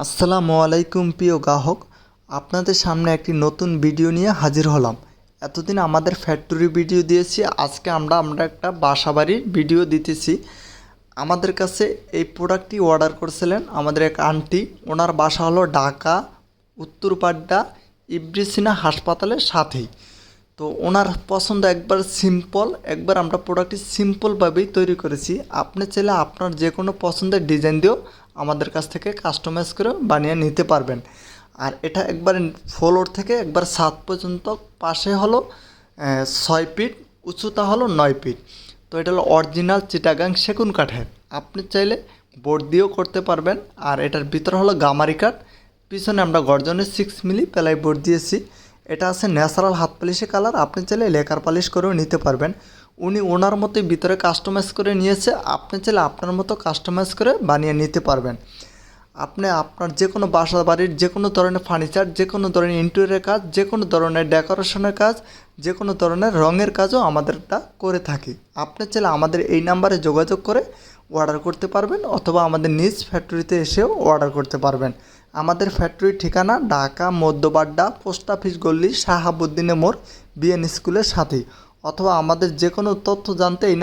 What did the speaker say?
আসসালামু আলাইকুম প্রিয় গ্রাহক, আপনাদের সামনে একটি নতুন ভিডিও নিয়ে হাজির হলাম। এতদিন আমাদের ফ্যাক্টরি ভিডিও দিয়েছি, আজকে আমরা একটা বাসাবাড়ির ভিডিও দিতেছি। আমাদের কাছে এই প্রোডাক্টটি অর্ডার করেছিলেন আমাদের এক আন্টি। ওনার বাসা হলো ঢাকা উত্তরপাড্ডা ইব্রিসিনা হাসপাতালের সাথেই। তো ওনার পছন্দ একবার সিম্পল, একবার আমরা প্রোডাক্টটি সিম্পলভাবেই তৈরি করেছি। আপনি চাইলে আপনার যে কোনো পছন্দের ডিজাইন দিয়েও আমাদের কাছ থেকে কাস্টমাইজ করে বানিয়ে নিতে পারবেন। আর এটা একবার ফ্লোর থেকে একবার ছাদ পর্যন্ত পাশে হলো 6 ফিট, উচ্চতা হলো 9 ফিট। তো এটা হলো অরিজিনাল চিটাগাং সেগুন কাঠের। আপনি চাইলে বোর্ড দিয়েও করতে পারবেন। আর এটার ভিতর হলো গামারি কাঠ, পিছনে আমরা গর্জনের 6 মিলি প্লাই বোর্ড দিয়েছি। এটা আছে ন্যাচারাল হাত পলিশে কালার, আপনি চাইলে লেকার পালিশ করেও নিতে পারবেন। উনি ওনার মতোই ভিতরে কাস্টমাইজ করে নিয়েছে, আপনি চাইলে আপনার মতো কাস্টমাইজ করে বানিয়ে নিতে পারবেন। আপনি আপনার যে কোনো বাসা বাড়ির যে কোনো ধরনের ফার্নিচার, যে কোনো ধরনের ইন্টেরিয়রের কাজ, যে কোনো ধরনের ডেকোরেশনের কাজ, যে কোনো ধরনের রঙের কাজও আমাদেরটা করে থাকি। আপনি চাইলে আমাদের এই নাম্বারে যোগাযোগ করে অর্ডার করতে পারবেন, অথবা আমাদের নিজ ফ্যাক্টরিতে এসেও অর্ডার করতে পারবেন। আমাদের ফ্যাক্টরির ঠিকানা ঢাকা মধ্যবাড্ডা পোস্ট অফিস গল্লি শাহাবুদ্দিনের মোড় বিএন স্কুলের সাথেই। অথবা আমাদের যে কোনো তথ্য জানতে এই